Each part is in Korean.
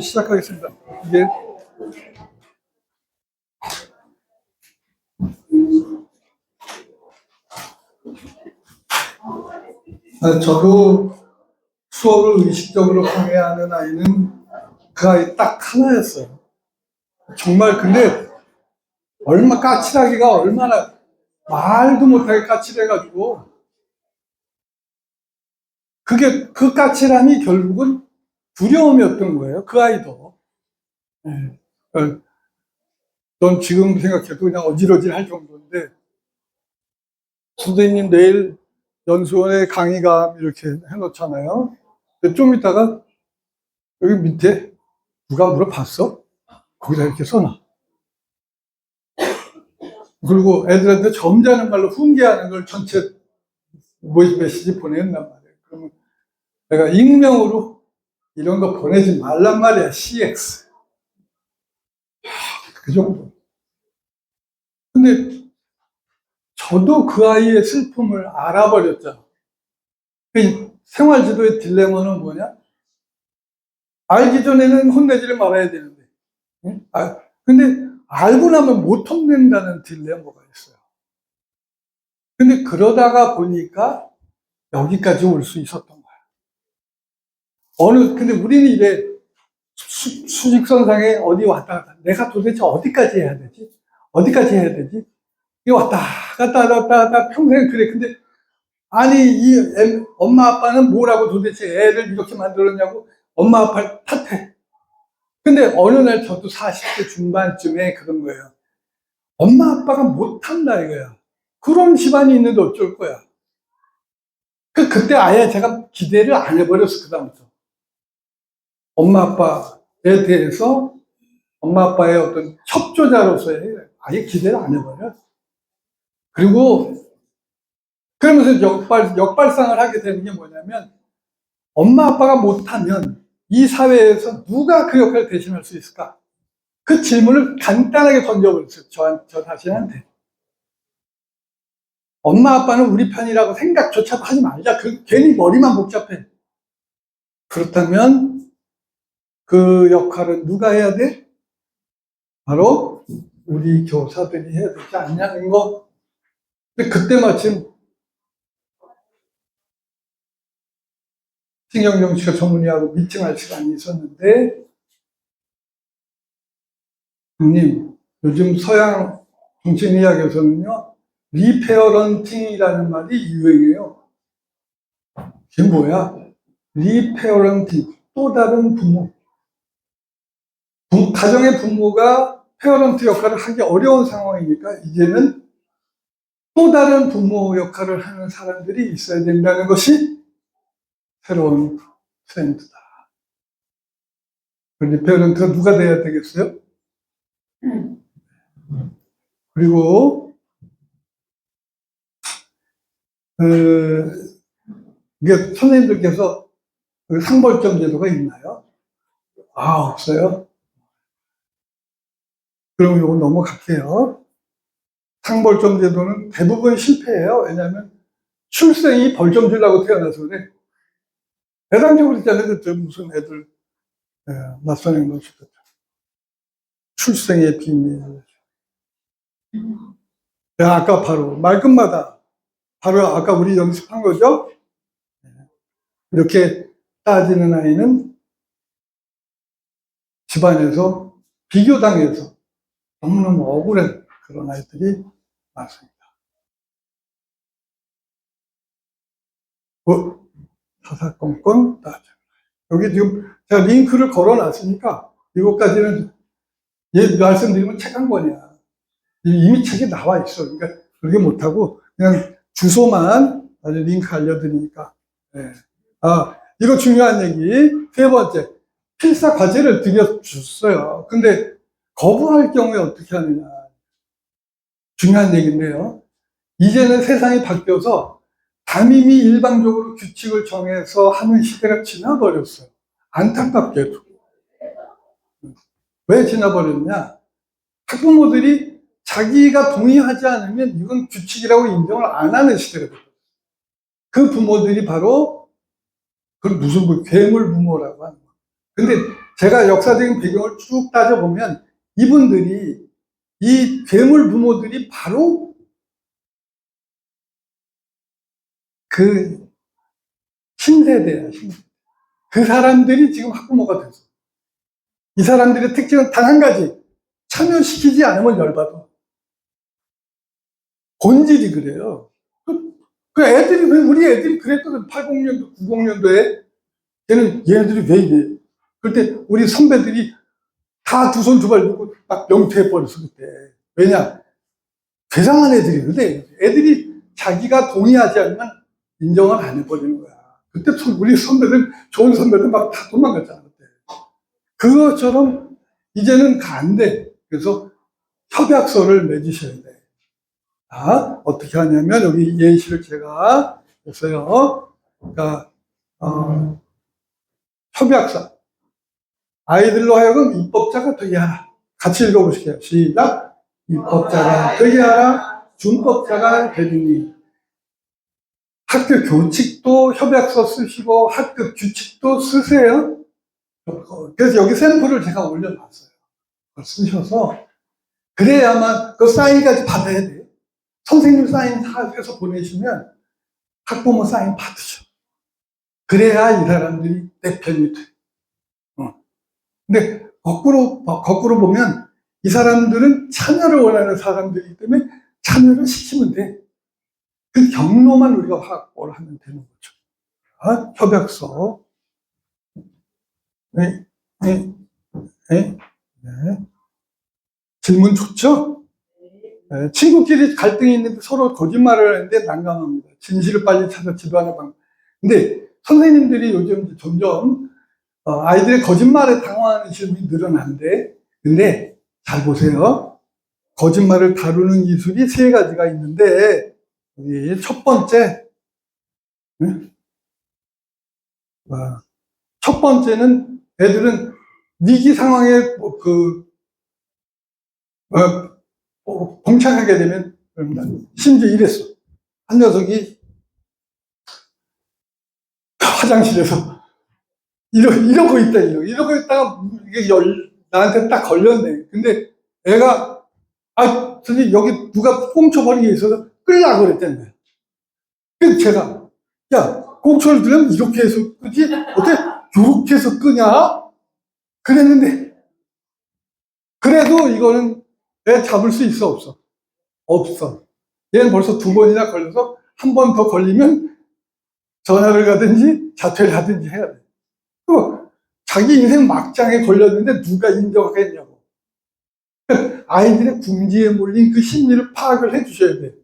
시작하겠습니다. 이게 저도 수업을 의식적으로 방해하는 아이는 그 아이 딱 하나였어요. 정말 근데 까칠하기가 얼마나 말도 못하게 까칠해가지고 그 까칠함이 결국은 두려움이었던 거예요. 그 아이도. 네. 넌 지금 생각해도 그냥 어질어질할 정도인데 선생님 내일 연수원에 강의가 이렇게 해놓잖아요. 좀 이따가 여기 밑에 누가 물어봤어? 거기다 이렇게 써놔. 그리고 애들한테 점잖은 말로 훈계하는 걸 전체 보이스 메시지 보낸단 말이에요. 그러면 내가 익명으로 이런 거 보내지 말란 말이야. CX. 그 정도. 근데 저도 그 아이의 슬픔을 알아버렸죠. 생활지도의 딜레마는 뭐냐? 알기 전에는 혼내지를 말아야 되는데. 근데 알고 나면 못 혼낸다는 딜레마가 있어요. 근데 그러다가 보니까 여기까지 올 수 있었던 거야. 근데 우리는 이제 수직선상에 어디 왔다 갔다. 내가 도대체 어디까지 해야 되지? 어디까지 해야 되지? 이 왔다 갔다 평생 그래. 근데 아니 엄마 아빠는 뭐라고 도대체 애를 이렇게 만들었냐고 엄마 아빠를 탓해. 근데 어느 날 저도 40대 중반쯤에 그런 거예요. 엄마 아빠가 못한다 이거야. 그런 집안이 있는데 어쩔 거야. 그때 아예 제가 기대를 안 해버렸어. 그다음부터 엄마 아빠에 대해서 엄마 아빠의 어떤 협조자로서의 아예 기대를 안 해버려. 그리고 그러면서 역발상을 하게 되는 게 뭐냐면 엄마 아빠가 못하면 이 사회에서 누가 그 역할을 대신할 수 있을까? 그 질문을 간단하게 던져버렸어요. 저 자신한테. 엄마 아빠는 우리 편이라고 생각조차도 하지 말자. 괜히 머리만 복잡해. 그렇다면 그 역할은 누가 해야 돼? 바로 우리 교사들이 해야 되지 않냐는 거. 근데 그때 마침 신경정치과 전문의하고 미팅할 시간이 있었는데 형님, 요즘 서양 정신의학에서는요 리페어런팅이라는 말이 유행이에요. 그게 뭐야? 리페어런팅, 또 다른 부모. 가정의 부모가 페어런트 역할을 하기 어려운 상황이니까 이제는 또 다른 부모 역할을 하는 사람들이 있어야 된다는 것이 새로운 트렌드다. 리페어런트가 누가 돼야 되겠어요? 그리고 이게 선생님들께서 상벌점 제도가 있나요? 없어요. 그럼 이거 넘어갈게요. 상벌점 제도는 대부분 실패해요. 왜냐하면 출생이 벌점 주려고 태어나서 그래. 대단적으로 있잖아요. 무슨 애들 낯선 행동 시켰죠. 출생의 비밀. 아까 바로 말끝마다 바로 아까 우리 연습한 거죠. 이렇게 따지는 아이는 집안에서 비교당해서 너무너무 억울한 그런 아이들이 많습니다. 사사건건 따져. 여기 지금 제가 링크를 걸어놨으니까 이것까지는 말씀드리면 책 한 권이야. 이미 책이 나와 있어. 그러니까 그렇게 못하고 그냥 주소만 링크 알려드리니까. 네. 이거 중요한 얘기. 세 번째, 필사 과제를 드려줬어요. 근데 거부할 경우에 어떻게 하느냐. 중요한 얘기인데요. 이제는 세상이 바뀌어서 담임이 일방적으로 규칙을 정해서 하는 시대가 지나버렸어요. 안타깝게도. 왜 지나버렸냐? 학부모들이 자기가 동의하지 않으면 이건 규칙이라고 인정을 안 하는 시대가 됐어요. 그 부모들이 바로 그걸 무슨 괴물 부모라고 하는 거예요. 근데 제가 역사적인 배경을 쭉 따져보면 이분들이, 이 괴물 부모들이 바로 그 신세대야, 신세대. 그 사람들이 지금 학부모가 됐어. 이 사람들의 특징은 단 한 가지. 참여시키지 않으면 열받아. 본질이 그래요. 그 애들이, 왜 우리 애들이 그랬거든. 80년도, 90년도에. 얘네들이 왜 이래. 그때 우리 선배들이 다 두 손 두 발 들고 막 명퇴해버렸어, 그때. 왜냐? 괴상한 애들이는데 애들이 자기가 동의하지 않으면 인정을 안 해버리는 거야. 그때 우리 선배들, 좋은 선배들 막 다 도망갔잖아, 그때. 그것처럼 이제는 안 돼. 그래서 협약서를 맺으셔야 돼. 자, 어떻게 하냐면 여기 예시를 제가 했어요. 그러니까, 협약서. 아이들로 하여금 입법자가 되게 하라. 같이 읽어보실게요. 시작. 입법자가 되게 하라. 준법자가 되리니. 학교 교칙도 협약서 쓰시고 학교 규칙도 쓰세요. 그래서 여기 샘플을 제가 올려놨어요. 그걸 쓰셔서 그래야만 그 사인까지 받아야 돼요. 선생님 사인 해서 보내시면 학부모 사인 받으셔. 그래야 이 사람들이 내 편이 돼. 근데 거꾸로 보면 이 사람들은 참여를 원하는 사람들이기 때문에 참여를 시키면 돼. 그 경로만 우리가 확보를 하면 되는 거죠. 협약서. 네, 네, 네, 네. 질문 좋죠? 네, 친구끼리 갈등이 있는데 서로 거짓말을 하는데 난감합니다. 진실을 빨리 찾아 지도하는 방법. 근데 선생님들이 요즘 점점 아이들의 거짓말에 당황하는 질문이 늘어난대. 근데 잘 보세요. 거짓말을 다루는 기술이 세 가지가 있는데 여기 첫 번째, 첫 번째는 애들은 위기 상황에 봉착하게 되면 심지어 이랬어. 한 녀석이 화장실에서 이러고 있다. 이러고 있다가 이게 나한테 딱 걸렸네. 근데 애가 선생님 여기 누가 꽁쳐버린 게 있어서 끌려고 그랬다는 거야. 그래서 제가 야 꽁초를 들으면 이렇게 해서 끄지 어떻게 이렇게 해서 끄냐? 그랬는데 그래도 이거는 애 잡을 수 있어 없어? 없어. 얘는 벌써 두 번이나 걸려서 한 번 더 걸리면 전화를 가든지 자퇴를 하든지 해야 돼. 또 자기 인생 막장에 걸렸는데 누가 인정하겠냐고. 아이들의 궁지에 몰린 그 심리를 파악을 해 주셔야 돼.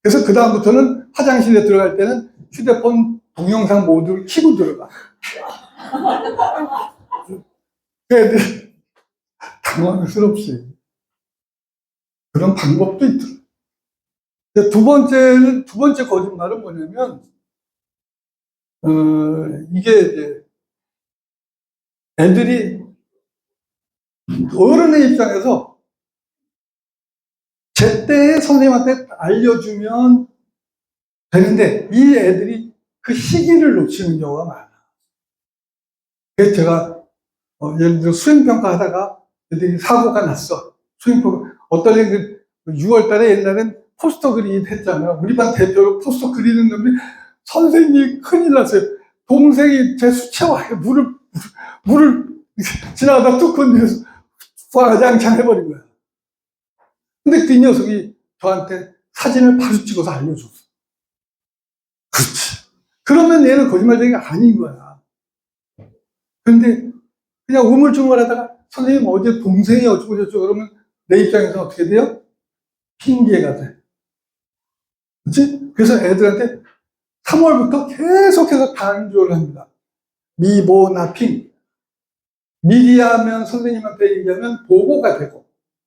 그래서 그다음부터는 화장실에 들어갈 때는 휴대폰 동영상 모드를 켜고 들어가. 애들 당황스럽지. 그런 방법도 있더라. 두 번째 거짓말은 뭐냐면, 이게 이제 애들이 어른의 입장에서 제때 선생님한테 알려주면 되는데 이 애들이 그 시기를 놓치는 경우가 많아. 그래서 제가 예를 들어 수행평가 하다가 애들이 사고가 났어. 수행평가 어떤 애들 6월 달에 옛날엔 포스터 그리기 했잖아. 우리 반 대표 포스터 그리는 놈이 선생님 큰일 났어요. 동생이 제 수채화에 물을 지나가다 뚝 건드려서 화장창 해버린 거야. 근데 그 녀석이 저한테 사진을 바로 찍어서 알려줬어. 그렇지. 그러면 얘는 거짓말쟁이가 아닌 거야. 근데 그냥 우물쭈물 하다가 선생님 어제 동생이 어쩌고저쩌고 그러면 내 입장에서 어떻게 돼요? 핑계가 돼. 그렇지? 그래서 애들한테 3월부터 계속해서 강조를 합니다. 미보나핑. 미리 하면 선생님한테 얘기하면 보고가 되고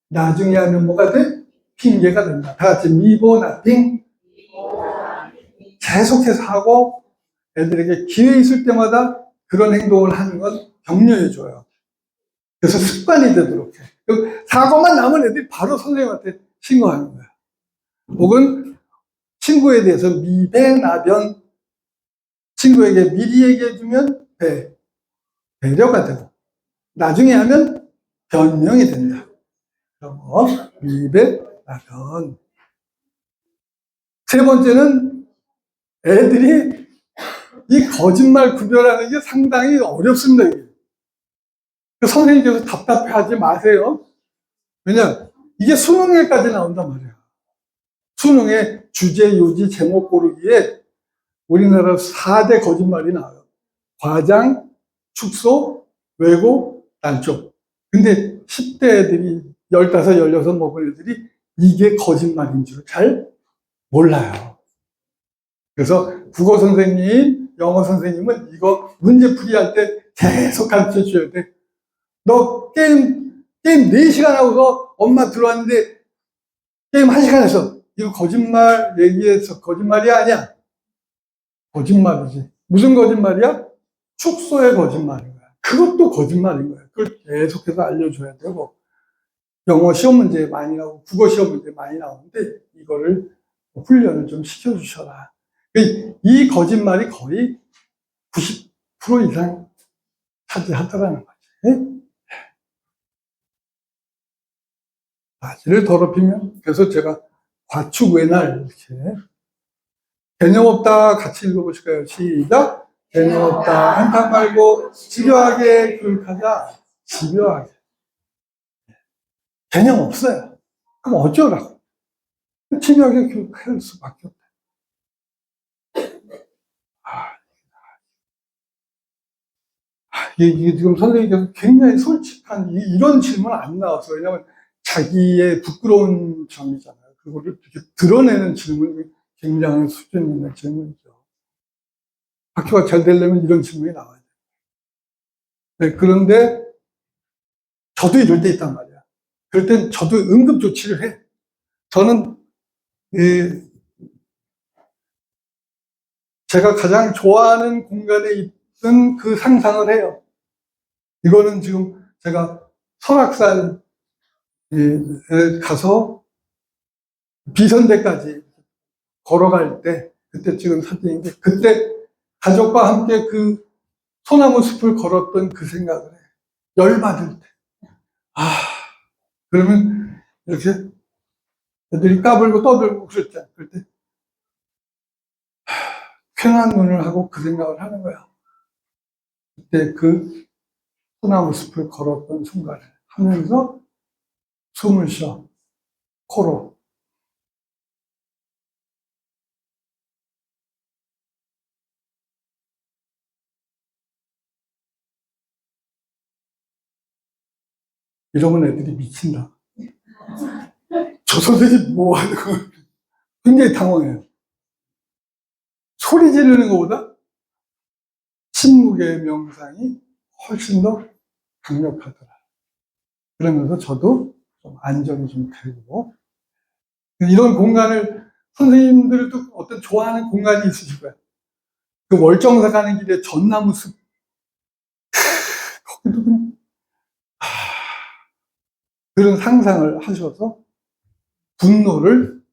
나중에 하면 뭐가 돼? 핑계가 된다. 다 같이 미보나핑. 계속해서 하고 애들에게 기회 있을 때마다 그런 행동을 하는 건 격려해줘요. 그래서 습관이 되도록 해. 사고만 나면 애들이 바로 선생님한테 신고하는 거야. 혹은 친구에 대해서 미배나변, 친구에게 미리 얘기해주면 배려가 되고 나중에 하면 변명이 된다. 그런 거 미백라변. 세 번째는 애들이 이 거짓말 구별하는 게 상당히 어렵습니다. 이게. 선생님께서 답답해하지 마세요. 왜냐, 이게 수능에까지 나온단 말이야. 수능에 주제, 요지, 제목 고르기에 우리나라 4대 거짓말이 나와요. 과장, 축소, 왜곡, 단쪽. 근데 10대 애들이 15, 16 먹은 애들이 이게 거짓말인 줄 잘 몰라요. 그래서 국어 선생님, 영어 선생님은 이거 문제 풀이할 때 계속 가르쳐 줘야 돼. 너 게임 4시간 하고서 엄마 들어왔는데 게임 1시간 했어. 이거 거짓말 얘기해서 거짓말이 아니야. 거짓말이지. 무슨 거짓말이야? 축소의 거짓말인 거야. 그것도 거짓말인 거야. 그걸 계속해서 알려줘야 되고. 영어 시험 문제 많이 나오고 국어 시험 문제 많이 나오는데 이거를 훈련을 좀 시켜주셔라. 이 거짓말이 거의 90% 이상 차지하더라는 거지. 바지를 더럽히면, 그래서 제가 과축외날 이렇게 개념 없다 같이 읽어보실까요? 시작. 개념 없다 한탕 말고 집요하게 교육하자. 집요하게. 개념 없어요. 그럼 어쩌라고? 집요하게 교육할 수밖에 없다. 이게 지금 선생님께서 굉장히 솔직한 이런 질문 안 나왔어요. 왜냐하면 자기의 부끄러운 점이잖아요. 그거를 이렇게 드러내는 질문이 굉장히 수준 있는 질문이죠. 학교가 잘 되려면 이런 질문이 나와야 돼요. 네, 그런데 저도 이럴 때 있단 말이야. 그럴 땐 저도 응급 조치를 해. 저는 제가 가장 좋아하는 공간에 있던 그 상상을 해요. 이거는 지금 제가 설악산에 가서 비선대까지 걸어갈 때 그때 찍은 사진인데 그때 가족과 함께 그 소나무 숲을 걸었던 그 생각을 해. 열받을 때. 그러면 이렇게 애들이 까불고 떠들고 그랬잖아. 그럴 때 쾌한 눈을 하고 그 생각을 하는 거야. 그때 그 소나무 숲을 걸었던 순간을 하면서 숨을 쉬어. 코로. 이러면 애들이 미친다. 저 선생님 뭐 하는 거야? 굉장히 당황해요. 소리 지르는 것보다 침묵의 명상이 훨씬 더 강력하더라. 그러면서 저도 좀 안정이 좀 되고, 이런 공간을 선생님들도 어떤 좋아하는 공간이 있으실 거예요. 그 월정사 가는 길에 전나무 숲, 거기도 그냥, 그런 상상을 하셔서 분노를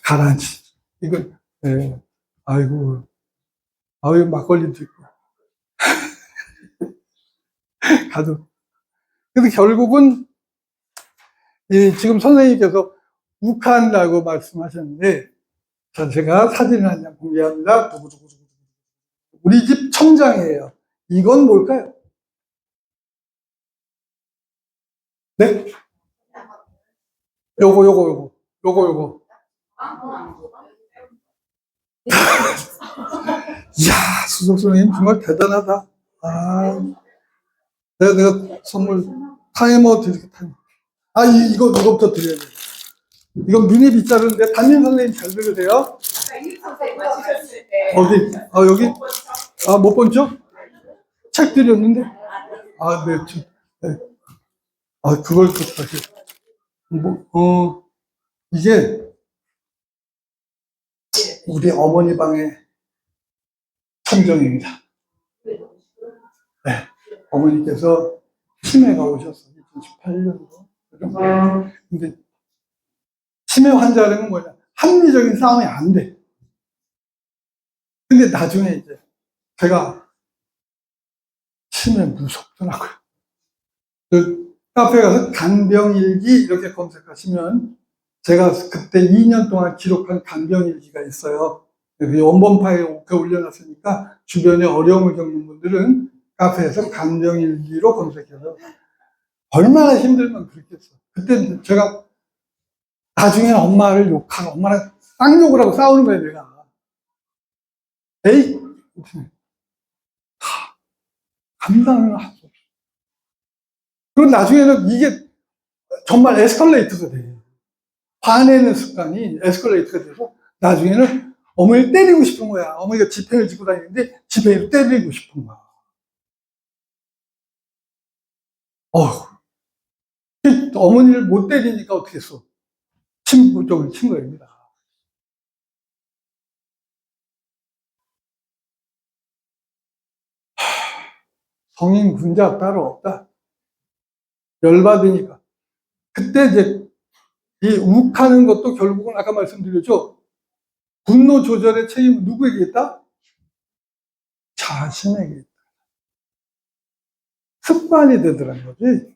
가라앉히. 이건, 예, 아이고, 아유, 막걸리도 있고. 가도. 그래서 결국은, 지금 선생님께서 욱한다고 말씀하셨는데, 자, 제가 사진을 한 장 공개합니다. 두구두구두구. 우리 집 천장이에요. 이건 뭘까요? 네? 요거. 이야, 수석 선생님 정말 대단하다. 아, 내가 선물, 타이머 드릴게, 타이머. 이거부터 드려야 돼. 이건 눈이 빗자루인데, 담임 선생님 잘 들으세요? 어디? 여기? 못 본 척? 책 드렸는데? 네, 네. 그걸 또 다시. 이게 우리 어머니 방의 천정입니다. 네. 어머니께서 치매가 오셨어요. 2018년도. 근데 치매 환자라는 뭐냐? 합리적인 싸움이 안 돼. 근데 나중에 이제 제가 치면 무섭더라고요. 그 카페에 가서 간병일기 이렇게 검색하시면 제가 그때 2년 동안 기록한 간병일기가 있어요. 원본 파일에 올려놨으니까 주변에 어려움을 겪는 분들은 카페에서 간병일기로 검색해서 얼마나 힘들면 그렇겠어. 그때 제가 나중에 엄마를 욕하고 엄마랑 쌍욕을 하고 싸우는 거야 내가. 에이 감당을 할 수 없어. 그리고 나중에는 이게 정말 에스컬레이터가 돼. 화내는 습관이 에스컬레이터가 돼서 나중에는 어머니를 때리고 싶은 거야. 어머니가 지팽을 짚고 다니는데 지팽이를 때리고 싶은 거야. 어머니를 못 때리니까 어떻게 했어? 친구적으로 친 거입니다. 성인 군자 따로 없다. 열받으니까. 그때 이제 이 욱하는 것도 결국은 아까 말씀드렸죠. 분노 조절의 책임은 누구에게 있다? 자신에게 있다. 습관이 되더라는 거지.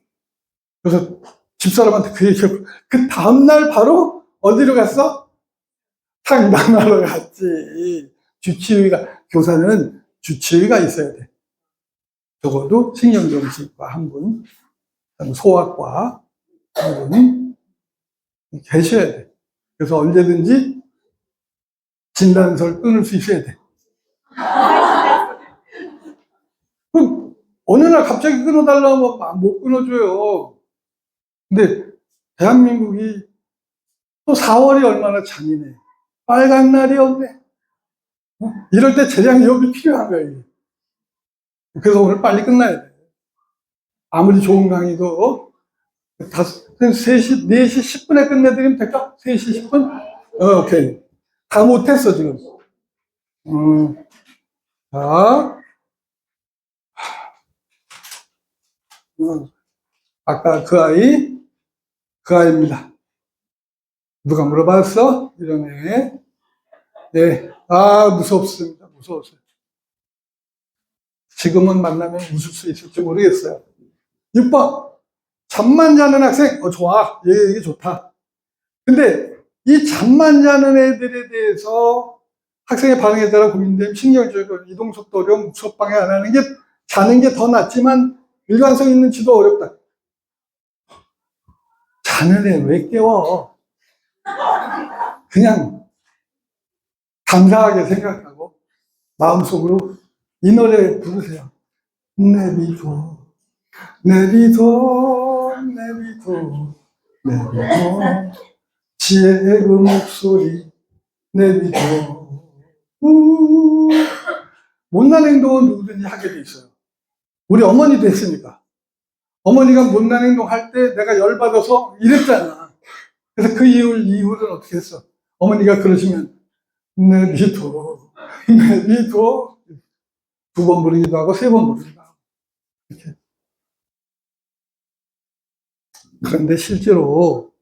그래서 집사람한테 그 얘기하고 그 다음날 바로 어디로 갔어? 상담하러 갔지. 주치의가, 교사는 주치의가 있어야 돼. 적어도 신경정신과 한 분, 소아과 한 분이 계셔야 돼. 그래서 언제든지 진단서를 끊을 수 있어야 돼. 그럼 어느 날 갑자기 끊어달라고 하면 못 끊어줘요. 근데 대한민국이 또 4월이 얼마나 잔인해. 빨간 날이 없네. 이럴 때 재량이업이 필요한 거예요. 그래서 오늘 빨리 끝나야 돼. 아무리 좋은 강의도 3시, 4시 10분에 끝내드리면 될까? 3시 10분? 오케이. 다 못했어, 지금. 자. 아까 그 아이입니다. 누가 물어봤어? 이러네. 네. 무섭습니다. 무서웠어요. 지금은 만나면 웃을 수 있을지 모르겠어요. 6번. 잠만 자는 학생. 좋아. 얘기 좋다. 근데 이 잠만 자는 애들에 대해서 학생의 반응에 따라 고민되면 신경적으로 이동속도 어려움, 수업방해 안 하는 게 자는 게 더 낫지만 일관성 있는 지도 어렵다. 자는 애 왜 깨워? 그냥 감사하게 생각하고 마음속으로 이 노래 부르세요. 내비둬, 내비둬, 내비둬, 내비둬, 지혜의 그 목소리 내비둬. 못난 행동은 누구든지 하게 돼 있어요. 우리 어머니도 했으니까. 어머니가 못난 행동 할 때 내가 열받아서 이랬잖아. 그래서 그 이유를 어떻게 했어? 어머니가 그러시면 내비둬, 내비둬. 2번 부르기도 하고 3번 부르기도 하고. 이렇게. 그런데 실제로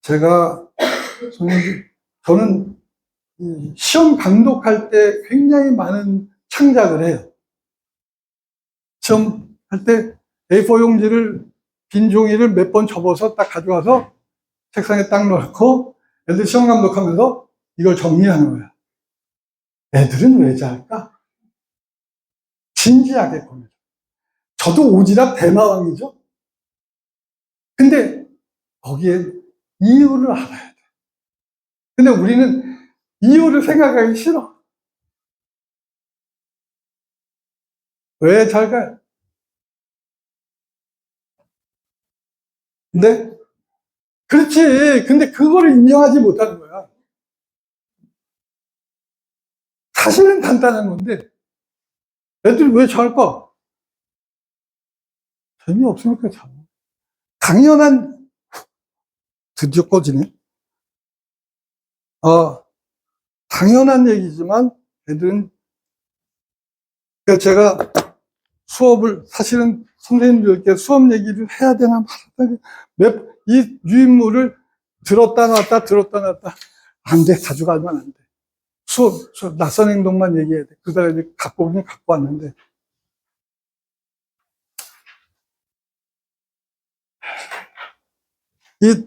제가 저는 시험 감독할 때 굉장히 많은 창작을 해요. 시험 할 때 A4 용지를 빈 종이를 몇 번 접어서 딱 가져와서 책상에 딱 놓고 애들 시험 감독하면서 이걸 정리하는 거야. 애들은 왜 잘까? 진지하게 고민해. 저도 오지랖 대마왕이죠. 근데 거기에 이유를 알아야 돼. 근데 우리는 이유를 생각하기 싫어. 왜 잘까요? 근데 그렇지. 근데 그거를 인정하지 못하는 거야. 사실은 간단한 건데 애들이 왜 잘까? 재미없으니까 잘. 당연한, 드디어 꺼지네. 당연한 얘기지만 애들은, 그러니까 제가 수업을, 사실은 선생님들께 수업 얘기를 해야 되나 말아야 되나, 이 유인물을 들었다 놨다 안 돼. 가져가면 안 돼. 수업, 낯선 행동만 얘기해야 돼. 그 사람이 갖고 오긴 갖고 왔는데. 이,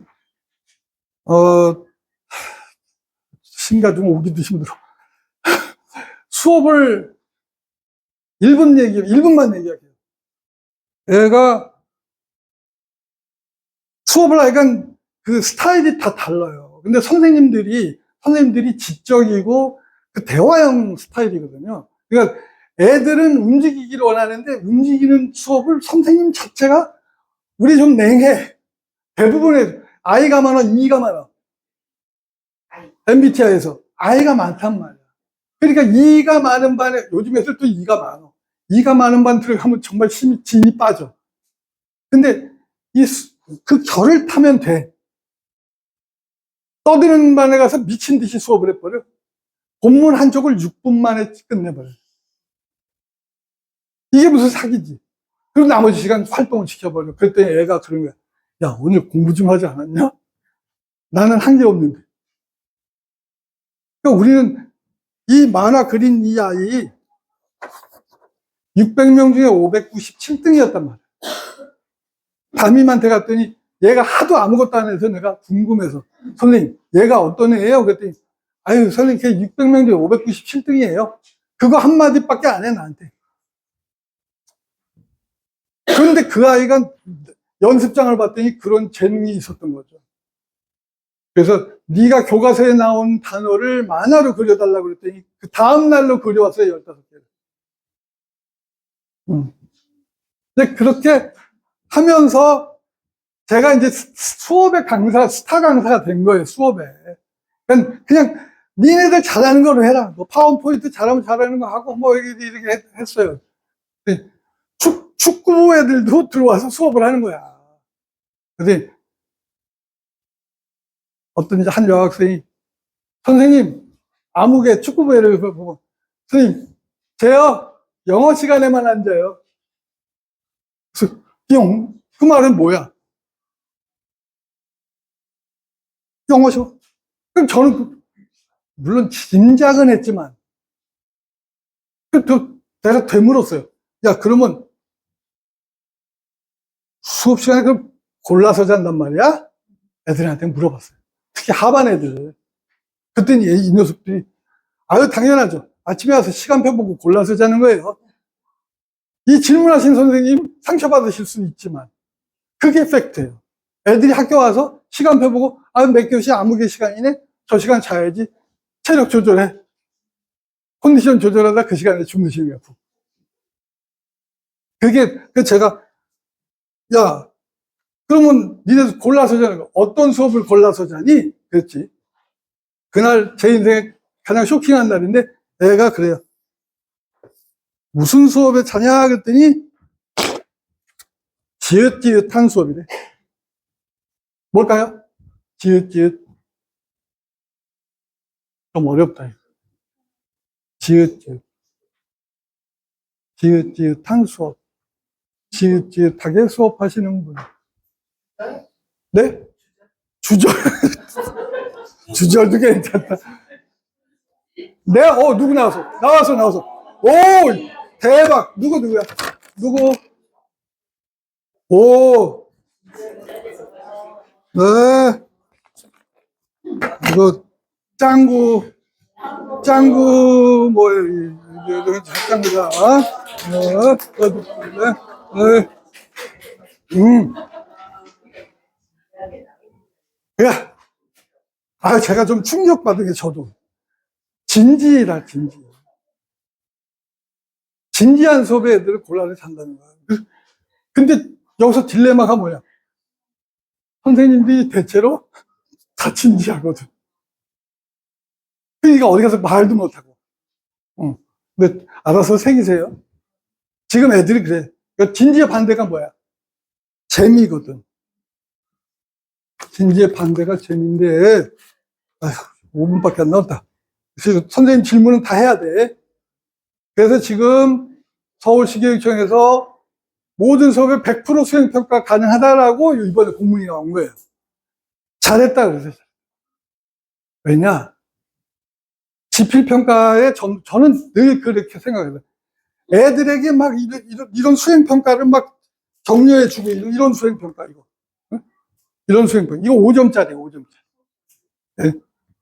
심가 좀 오기도 힘들어. 수업을 1분만 얘기할게요. 애가 수업을 하니까 그 스타일이 다 달라요. 근데 선생님들이 지적이고 그 대화형 스타일이거든요. 그러니까 애들은 움직이기를 원하는데 움직이는 수업을 선생님 자체가 우리 좀 냉해. 대부분의 아이가 많아, 이가 많아. MBTI에서 아이가 많단 말이야. 그러니까 이가 많은 반에 요즘 애들 또 이가 많아. 이가 많은 반 들어가면 정말 진이 빠져. 근데 그 결을 타면 돼. 떠드는 반에 가서 미친 듯이 수업을 해버려. 본문 한쪽을 6분 만에 끝내버려. 이게 무슨 사기지. 그리고 나머지 시간 활동을 시켜버려. 그랬더니 애가 그런 거야. 야, 오늘 공부 좀 하지 않았냐? 나는 한 게 없는데. 그러니까 우리는 이 만화 그린 이 아이 600명 중에 597등이었단 말이야. 담임한테 갔더니 얘가 하도 아무것도 안 해서 내가 궁금해서 선생님 얘가 어떤 애예요? 그랬더니 아유 선생님 걔 600명 중에 597등이에요. 그거 한마디밖에 안 해 나한테. 그런데 그 아이가 연습장을 봤더니 그런 재능이 있었던 거죠. 그래서 네가 교과서에 나온 단어를 만화로 그려달라고 그랬더니 그 다음 날로 그려왔어요. 15개를. 근데 그렇게 하면서 제가 이제 수업의 강사, 스타 강사가 된 거예요, 수업에. 그냥 니네들 잘하는 거로 해라. 뭐 파워포인트 잘하면 잘하는 거 하고 뭐 이렇게 했어요. 축구 애들도 들어와서 수업을 하는 거야. 근데 어떤 이제 한 여학생이 선생님, 아무개 축구부 애를 보고 선생님, 쟤요 영어 시간에만 앉아요. 그래서 그 말은 뭐야? 영어 시간. 그럼 저는 물론 짐작은 했지만 내가 되물었어요. 야, 그러면 수업 시간에 그럼 골라서 잔단 말이야? 애들한테 물어봤어요. 특히 하반 애들. 그랬더니 이 녀석들이, 아유, 당연하죠. 아침에 와서 시간표 보고 골라서 자는 거예요. 이 질문하신 선생님 상처받으실 수는 있지만, 그게 팩트예요. 애들이 학교 와서 시간표 보고, 아, 몇 교시 아무개 시간이네? 저 시간 자야지. 체력 조절해. 컨디션 조절하다 그 시간에 주무시는 거야. 그게 제가, 야, 그러면 니네 골라서 자는 거. 어떤 수업을 골라서 자니? 그랬지. 그날 제 인생에 가장 쇼킹한 날인데 애가 그래요. 무슨 수업에 자냐? 그랬더니 지읒지읒한 수업이래. 뭘까요? 지읒지읒. 좀 어렵다. 지읒지읒. 지읒지읒한 수업. 지읒지읒하게 수업하시는 분. 네? 주절. 주절도 괜찮다. 네? 누구 나왔어? 나왔어. 오! 대박! 누구야? 누구? 오! 네. 이거, 짱구, 뭐예요? 짱구다. 야, 제가 좀 충격받은 게 저도. 진지. 진지한 수업에 애들을 골라서 잔다는 거야. 근데 여기서 딜레마가 뭐냐? 선생님들이 대체로 다 진지하거든. 그러니까 어디 가서 말도 못하고. 근데 알아서 새기세요. 지금 애들이 그래. 그러니까 진지의 반대가 뭐야? 재미거든. 진지의 반대가 재미인데, 아휴, 5분밖에 안 남았다. 그래서 선생님 질문은 다 해야 돼. 그래서 지금 서울시교육청에서 모든 수업에 100% 수행평가 가능하다라고 이번에 공문이 나온 거예요. 잘했다 그래서. 왜냐? 지필평가에 저는 늘 그렇게 생각해요. 애들에게 막 이런 수행평가를 막 격려해주고 이런 수행평가, 이거. 응? 이런 수행평가. 이거 5점짜리예요, 5점짜리. 네.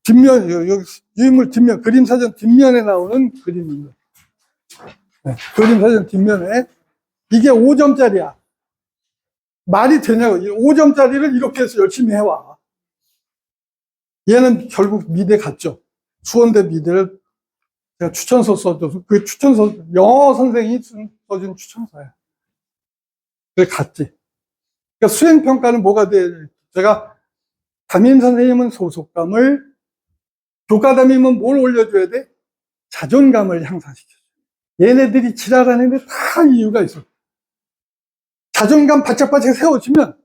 뒷면, 여기 유인물 뒷면, 그림사전 뒷면에 나오는 그림입니다. 네. 그림사전 뒷면에. 이게 5점짜리야. 말이 되냐고. 5점짜리를 이렇게 해서 열심히 해와. 얘는 결국 미대 갔죠. 수원대 미대를 제가 추천서 써줘서, 그 추천서, 영어 선생이 써준 추천서야. 그래, 갔지. 그러니까 수행평가는 뭐가 돼? 제가 담임 선생님은 소속감을, 교과담임은 뭘 올려줘야 돼? 자존감을 향상시켜줘. 얘네들이 지랄하는 데 다 이유가 있어. 자존감 바짝바짝 세워주면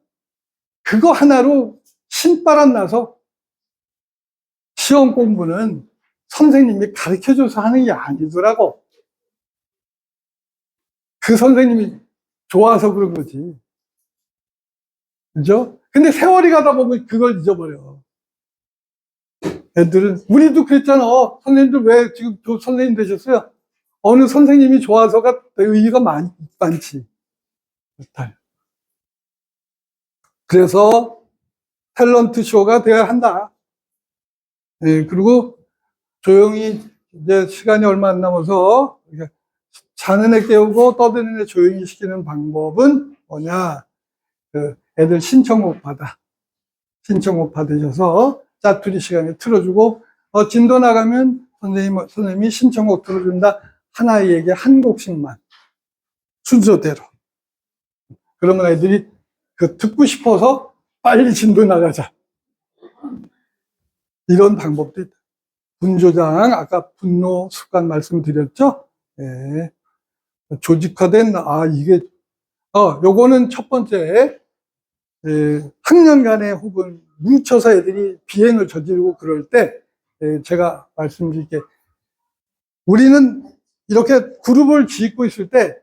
그거 하나로 신바람 나서 시험 공부는 선생님이 가르쳐줘서 하는 게 아니더라고. 그 선생님이 좋아서 그런 거지. 그죠? 근데 세월이 가다 보면 그걸 잊어버려. 애들은, 우리도 그랬잖아. 선생님들 왜 지금 선생님 되셨어요? 어느 선생님이 좋아서가 의의가 많지. 그래서 탤런트 쇼가 돼야 한다. 네, 그리고 조용히 이제 시간이 얼마 안 남아서 자는 애 깨우고 떠드는 애 조용히 시키는 방법은 뭐냐? 그 애들 신청곡 받으셔서 짜투리 시간에 틀어주고, 진도 나가면 선생님이 신청곡 틀어준다. 한 아이에게 한 곡씩만 순서대로. 그러면 애들이 그 듣고 싶어서 빨리 진도 나가자. 이런 방법도 있다. 분조장, 아까 분노 습관 말씀드렸죠? 예. 조직화된, 이게, 요거는 첫 번째, 학년간에 혹은 뭉쳐서 애들이 비행을 저지르고 그럴 때, 제가 말씀드릴게. 우리는 이렇게 그룹을 짓고 있을 때,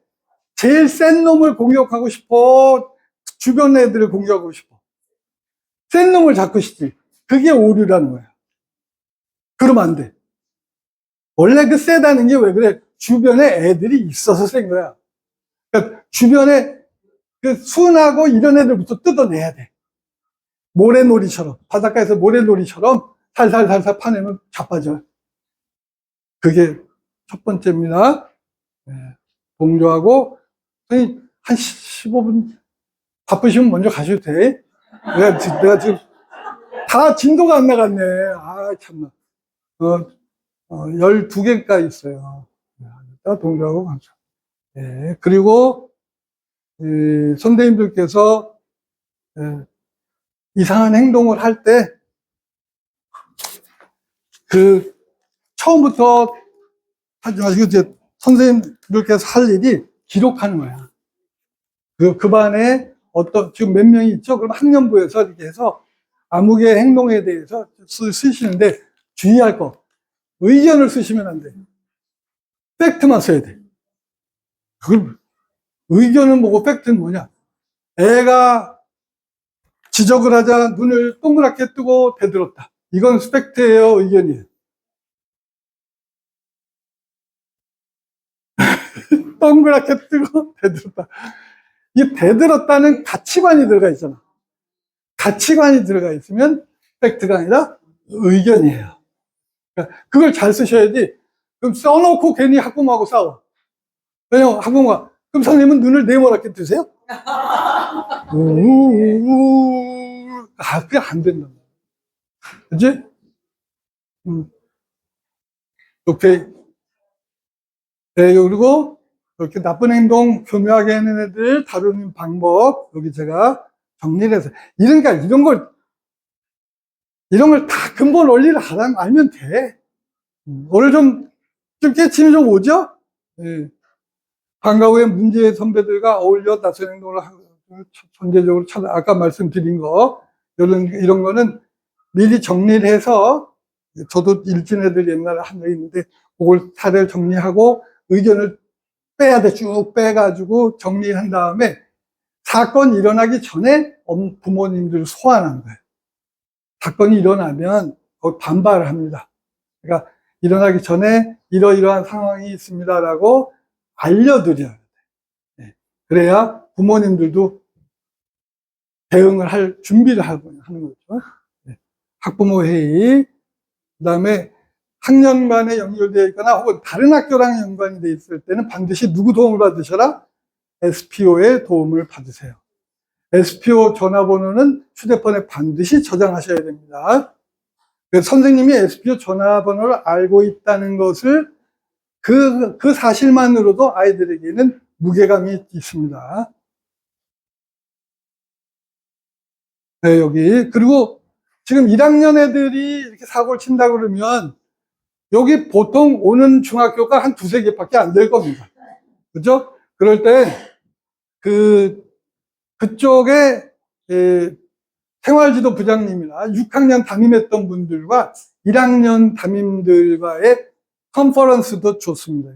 제일 센 놈을 공격하고 싶어? 주변 애들을 공격하고 싶어? 센 놈을 잡고 싶지. 그게 오류라는 거야. 그러면 안 돼. 원래 그 세다는 게 왜 그래? 주변에 애들이 있어서 센 거야. 그러니까 주변에 그 순하고 이런 애들부터 뜯어내야 돼. 모래놀이처럼, 바닷가에서 모래놀이처럼 살살살살 파내면 자빠져. 그게 첫 번째입니다. 네. 동조하고, 한 15분 바쁘시면 먼저 가셔도 돼. 내가 지금 다 진도가 안 나갔네. 참나. 12개가 있어요. 동조하고 감사. 네. 그리고, 선생님들께서, 이상한 행동을 할 때, 처음부터 하지 마시고, 이제 선생님들께서 할 일이 기록하는 거야. 그 반에 지금 몇 명이 있죠? 그럼 학년부에서 이렇게 해서 암흑의 행동에 대해서 쓰시는데 주의할 거. 의견을 쓰시면 안 돼. 팩트만 써야 돼. 의견은 뭐고 팩트는 뭐냐? 애가 지적을 하자 눈을 동그랗게 뜨고 대들었다. 이건 팩트예요, 의견이에요? 동그랗게 뜨고 대들었다. 이 대들었다는 가치관이 들어가 있잖아. 가치관이 들어가 있으면 팩트가 아니라 의견이에요. 그러니까 그걸 잘 쓰셔야지. 그럼 써놓고 괜히 학부모하고 싸워. 왜냐면 학부모가, 그럼 선생님은 눈을 네모나게 뜨세요? 그게 안 된다. 그치? 오케이. 네, 그리고 이렇게 나쁜 행동 교묘하게 하는 애들 다루는 방법, 여기 제가 정리를 해서. 이런 걸 다 근본 원리를 알면 돼. 오늘 좀 깨침이 좀 오죠? 네. 방과 후에 문제의 선배들과 어울려 나선 행동을 하고, 전제적으로 아까 말씀드린 거, 이런 거는 미리 정리를 해서, 저도 일진 애들 옛날에 한 적 있는데, 그걸 사례를 정리하고, 의견을 빼야 돼. 쭉 빼가지고 정리한 다음에, 사건이 일어나기 전에 부모님들 소환한 거예요. 사건이 일어나면 반발을 합니다. 그러니까 일어나기 전에 이러이러한 상황이 있습니다라고 알려드려야 돼. 네. 그래야 부모님들도 대응을 할 준비를 하는 거죠. 네. 학부모 회의, 그 다음에 학년간에 연결되어 있거나 혹은 다른 학교랑 연관이 되어 있을 때는 반드시 누구 도움을 받으셔라? SPO의 도움을 받으세요. SPO 전화번호는 휴대폰에 반드시 저장하셔야 됩니다. 그래서 선생님이 SPO 전화번호를 알고 있다는 것을 그 사실만으로도 아이들에게는 무게감이 있습니다. 네, 여기. 그리고 지금 1학년 애들이 이렇게 사고를 친다 그러면 여기 보통 오는 중학교가 한 두세 개밖에 안 될 겁니다. 그죠? 그럴 때 그쪽에 생활지도 부장님이나 6학년 담임했던 분들과 1학년 담임들과의 컨퍼런스도 좋습니다.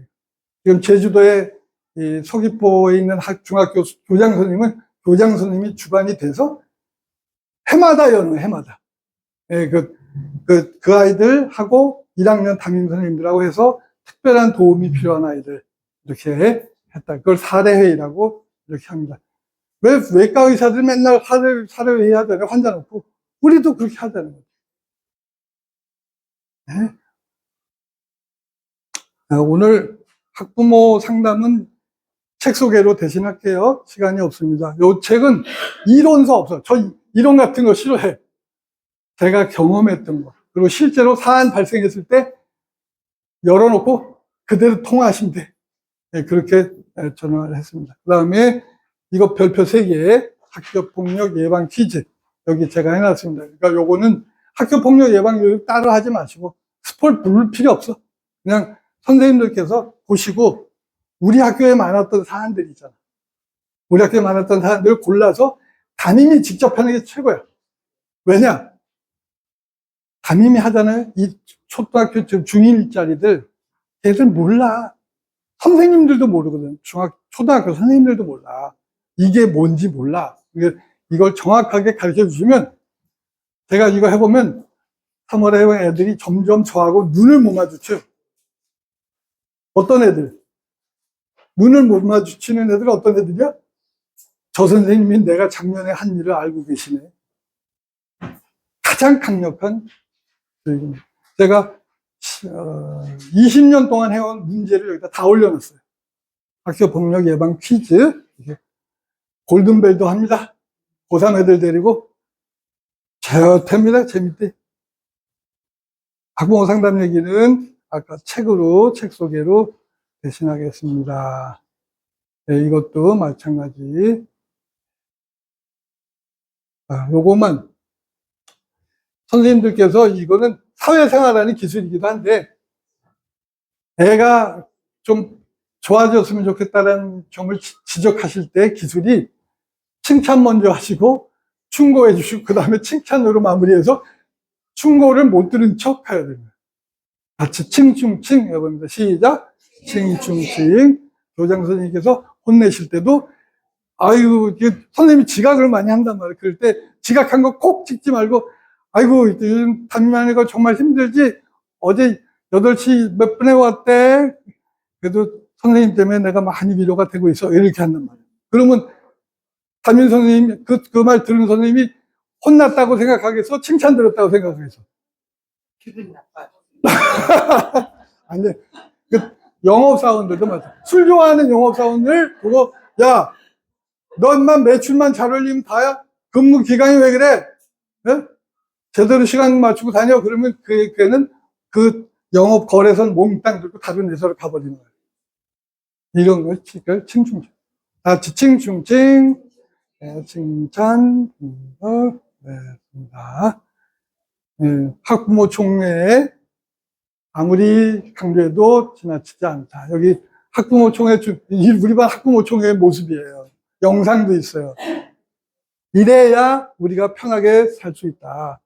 지금 제주도에 서귀포에 있는 중학교 교장 선생님은 교장 선생님이 주관이 돼서 해마다 여는 해마다 그 아이들하고 1학년 담임 선생님들하고 해서 특별한 도움이 필요한 아이들 이렇게 했다. 그걸 사례회의라고 이렇게 합니다. 왜 외과 의사들 맨날 사례회의 하잖아요. 환자 놓고. 우리도 그렇게 하자는 거죠. 네? 오늘 학부모 상담은 책 소개로 대신할게요. 시간이 없습니다. 이 책은 이론서 없어요. 저 이론 같은 거 싫어해. 제가 경험했던 거. 그리고 실제로 사안 발생했을 때 열어놓고 그대로 통화하시면 돼. 네, 그렇게 전화를 했습니다. 그 다음에 이거 별표 3개, 학교폭력 예방 퀴즈. 여기 제가 해놨습니다. 그러니까 요거는 학교폭력 예방 교육 따로 하지 마시고 스포를 부를 필요 없어. 그냥 선생님들께서 보시고 우리 학교에 많았던 사안들 있잖아. 우리 학교에 많았던 사안들을 골라서 담임이 직접 하는 게 최고야. 왜냐? 담임이 하잖아요. 이 초등학교 중1짜리들 걔들 몰라. 선생님들도 모르거든. 초등학교 선생님들도 몰라. 이게 뭔지 몰라. 이걸 정확하게 가르쳐 주시면 제가 이거 해보면 3월에 해본 애들이 점점 저하고 눈을 못 마주쳐요. 어떤 애들? 눈을 못 마주치는 애들 어떤 애들이야? 저 선생님이 내가 작년에 한 일을 알고 계시네. 가장 강력한 제가 20년 동안 해온 문제를 여기다 다 올려놨어요. 학교 폭력 예방 퀴즈. 골든벨도 합니다. 고3 애들 데리고. 좋답니다. 재밌대. 학부모 상담 얘기는 아까 책 소개로 대신하겠습니다. 네, 이것도 마찬가지. 요거만 선생님들께서 이거는 사회생활하는 기술이기도 한데 애가 좀 좋아졌으면 좋겠다는 점을 지적하실 때 기술이 칭찬 먼저 하시고 충고해 주시고 그 다음에 칭찬으로 마무리해서 충고를 못 들은 척 해야 됩니다. 같이 칭충칭 해봅니다. 시작. 칭충칭. 교장 선생님께서 혼내실 때도 아이고 선생님이 지각을 많이 한단 말이에요. 그럴 때 지각한 거 꼭 찍지 말고 아이고 담임하는 거 정말 힘들지. 어제 8시 몇 분에 왔대. 그래도 선생님 때문에 내가 많이 위로가 되고 있어. 이렇게 한단 말이에요. 그러면 담임 선생님, 그 말 들은 선생님이 혼났다고 생각하겠어? 칭찬 들었다고 생각하겠어? 기분 나빠. 안 돼. 영업사원들도 맞아. 술 좋아하는 영업사원들 보고, 야, 너만 매출만 잘 올리면 다야? 근무 기간이 왜 그래? 네? 제대로 시간 맞추고 다녀. 그러면 걔는 그 영업 거래선 몽땅 들고 다른 회사로 가버리는 거야. 이런 걸 칭충칭. 같이 칭충칭. 네, 칭찬, 네,습니다. 네, 학부모 총회 아무리 강조해도 지나치지 않다. 여기 학부모 총회 우리 반 학부모 총회의 모습이에요. 영상도 있어요. 이래야 우리가 편하게 살 수 있다.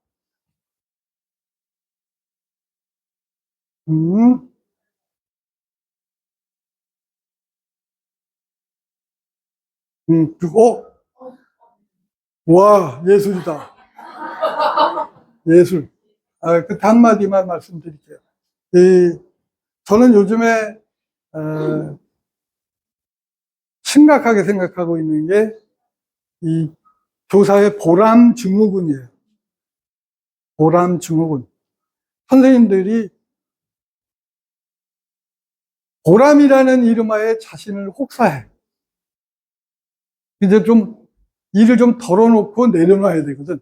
그리고 와, 예술이다. 예술. 그 한마디만 말씀드릴게요. 저는 요즘에, 심각하게 생각하고 있는 게, 이 교사의 보람 증후군이에요. 보람 증후군. 선생님들이 보람이라는 이름하에 자신을 혹사해. 이제 일을 좀 덜어놓고 내려놔야 되거든.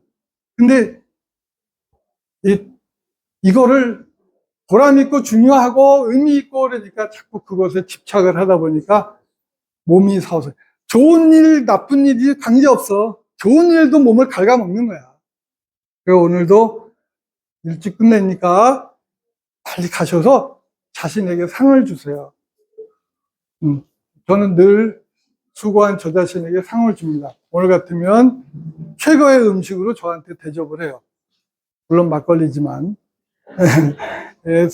근데, 이거를 보람 있고 중요하고 의미 있고 그러니까 자꾸 그것에 집착을 하다 보니까 몸이 서서. 좋은 일, 나쁜 일이 관계없어. 좋은 일도 몸을 갉아먹는 거야. 그래서 오늘도 일찍 끝내니까 빨리 가셔서 자신에게 상을 주세요. 저는 늘 수고한 저 자신에게 상을 줍니다. 오늘 같으면 최고의 음식으로 저한테 대접을 해요. 물론 막걸리지만. 예,